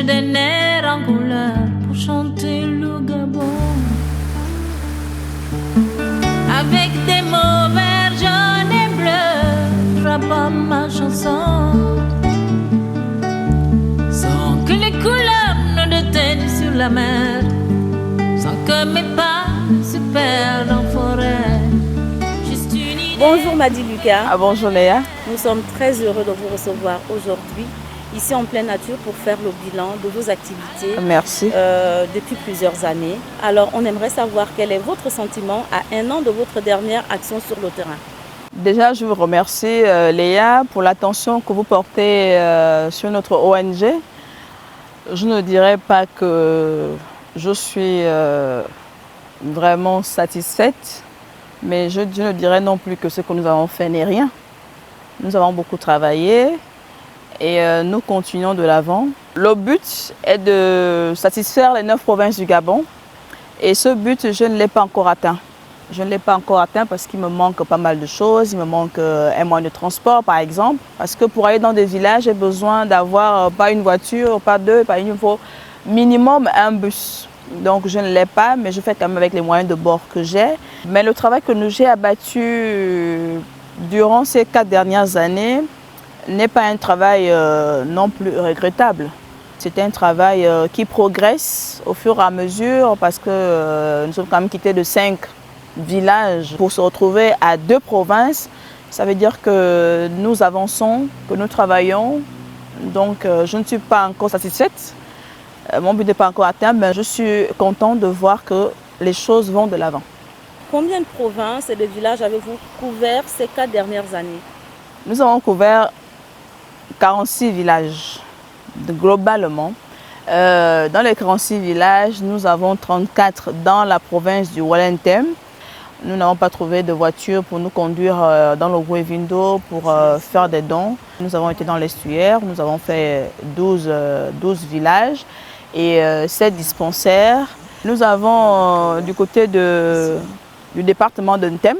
mélange des nerfs en couleur pour chanter le Gabon. Avec des mots verts, jaunes et bleus, je rappe ma chanson. Sans que les couleurs ne déteignent sur la mer, sans que mes pas se perdent en forêt. Juste une idée. Bonjour Madi Lucas. Ah, bonjour Léa. Nous sommes très heureux de vous recevoir aujourd'hui, ici en pleine nature, pour faire le bilan de vos activités. Merci. Depuis plusieurs années. Alors, on aimerait savoir quel est votre sentiment à un an de votre dernière action sur le terrain. Déjà, je vous remercie Léa pour l'attention que vous portez sur notre ONG. Je ne dirais pas que je suis vraiment satisfaite, mais je ne dirais non plus que ce que nous avons fait n'est rien. Nous avons beaucoup travaillé et nous continuons de l'avant. Le but est de satisfaire les 9 provinces du Gabon et ce but, je ne l'ai pas encore atteint. Je ne l'ai pas encore atteint parce qu'il me manque pas mal de choses. Il me manque un moyen de transport, par exemple. Parce que pour aller dans des villages, j'ai besoin d'avoir pas une voiture, pas deux, pas une, il faut minimum un bus. Donc je ne l'ai pas, mais je fais quand même avec les moyens de bord que j'ai. Mais le travail que j'ai abattu durant ces 4 dernières années n'est pas un travail non plus regrettable. C'est un travail qui progresse au fur et à mesure parce que nous sommes quand même quittés de 5 villages pour se retrouver à 2 provinces. Ça veut dire que nous avançons, que nous travaillons. Donc je ne suis pas encore satisfaite. Mon but n'est pas encore atteint, mais je suis contente de voir que les choses vont de l'avant. Combien de provinces et de villages avez-vous couvert ces 4 dernières années? Nous avons couvert 46 villages globalement. Dans les 46 villages, nous avons 34 dans la province du Wallentem. Nous n'avons pas trouvé de voiture pour nous conduire dans le Goué-Vindo pour faire des dons. Nous avons été dans l'estuaire, nous avons fait 12 villages et 7 dispensaires. Nous avons du côté du département de Ntem,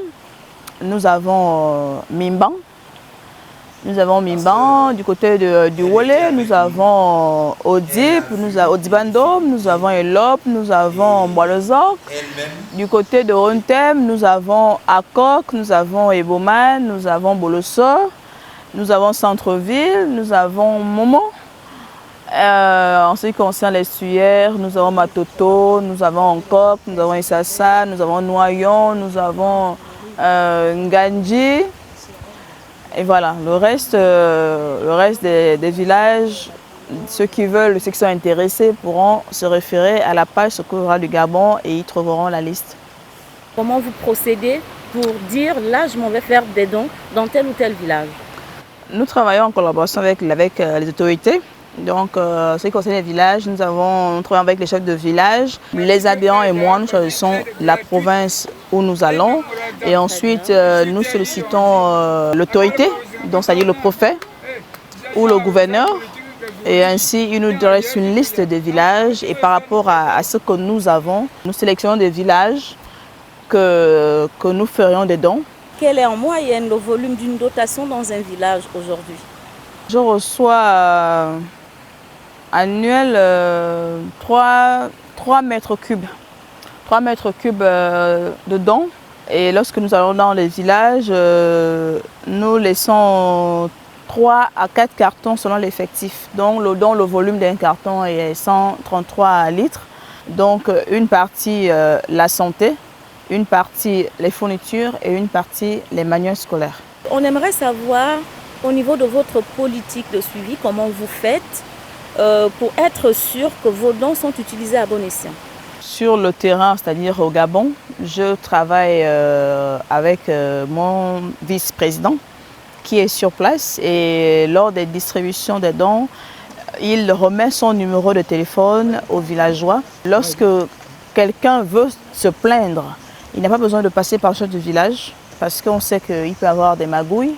nous avons Mimban. Nous avons Mimban, du côté du Wolé, nous avons Odip, nous avons Odibandom, nous avons Elop, nous avons Boalezok. Du côté de Rontem, nous avons Akok, nous avons Eboman, nous avons Bolosso, nous avons Centre-Ville, nous avons Momo. En ce qui concerne l'estuaire, nous avons Matoto, nous avons Nkok, nous avons Isassa, nous avons Noyon, nous avons Nganji. Et voilà, le reste des villages, ceux qui veulent, ceux qui sont intéressés pourront se référer à la page Secours Rural du Gabon et y trouveront la liste. Comment vous procédez pour dire là je m'en vais faire des dons dans tel ou tel village? Nous travaillons en collaboration avec les autorités. Donc, ce qui concerne les villages, nous travaillons avec les chefs de village. Les adhérents et moi, nous choisissons la province où nous allons. Et ensuite, nous sollicitons l'autorité, donc c'est-à-dire le préfet ou le gouverneur. Et ainsi, il nous dresse une liste des villages. Et par rapport à ce que nous avons, nous sélectionnons des villages que nous ferions des dons. Quel est en moyenne le volume d'une dotation dans un village aujourd'hui? Je reçois annuel 3 mètres cubes. 3 mètres cubes de dons. Et lorsque nous allons dans les villages, nous laissons 3 à 4 cartons selon l'effectif. Donc le volume d'un carton est 133 litres. Donc une partie la santé, une partie les fournitures et une partie les manuels scolaires. On aimerait savoir au niveau de votre politique de suivi, comment vous faites pour être sûr que vos dons sont utilisés à bon escient? Sur le terrain, c'est-à-dire au Gabon, je travaille avec mon vice-président qui est sur place et lors des distributions des dons, il remet son numéro de téléphone aux villageois. Lorsque quelqu'un veut se plaindre, il n'a pas besoin de passer par le chef du village parce qu'on sait qu'il peut y avoir des magouilles.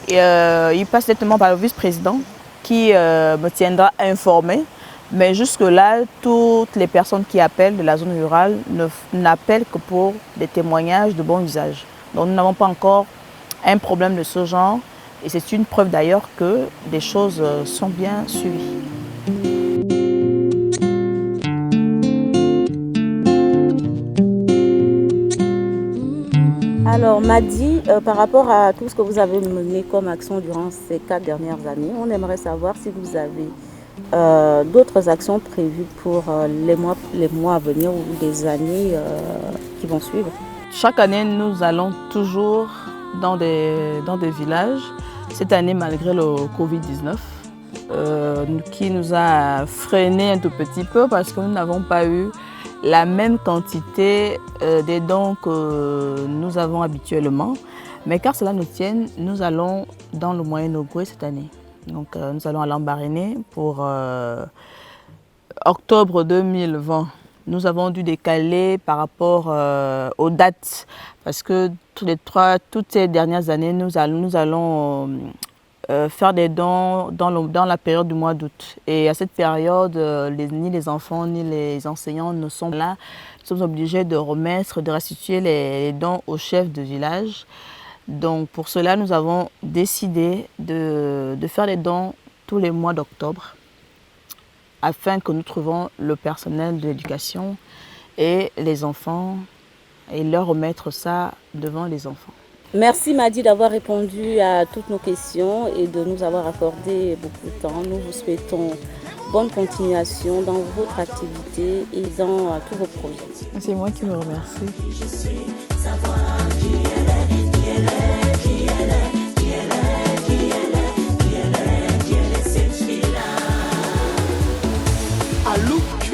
Et, il passe directement par le vice-président qui me tiendra informé. Mais jusque-là, toutes les personnes qui appellent de la zone rurale n'appellent que pour des témoignages de bon usage. Donc nous n'avons pas encore un problème de ce genre et c'est une preuve d'ailleurs que des choses sont bien suivies. Alors, Madi, par rapport à tout ce que vous avez mené comme action durant ces 4 dernières années, on aimerait savoir si vous avez d'autres actions prévues pour les mois à venir ou les années qui vont suivre. Chaque année, nous allons toujours dans des villages. Cette année, malgré le Covid-19, qui nous a freiné un tout petit peu parce que nous n'avons pas eu la même quantité des dons que nous avons habituellement. Mais car cela nous tienne, nous allons dans le Moyen-Ogooué cette année. Donc nous allons à Lambaréné pour octobre 2020. Nous avons dû décaler par rapport aux dates parce que toutes ces dernières années, nous allons faire des dons dans la période du mois d'août. Et à cette période, ni les enfants ni les enseignants ne sont là. Nous sommes obligés de restituer les dons au chef de village. Donc pour cela, nous avons décidé de faire des dons tous les mois d'octobre afin que nous trouvions le personnel de l'éducation et les enfants et leur remettre ça devant les enfants. Merci Madi d'avoir répondu à toutes nos questions et de nous avoir accordé beaucoup de temps. Nous vous souhaitons bonne continuation dans votre activité et dans tous vos projets. C'est moi qui vous remercie. Alouk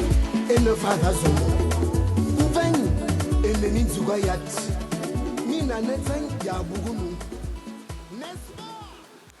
et le Vadazomo. Ouveng et le Nizugayat. Mina Netzeng Yabugunu.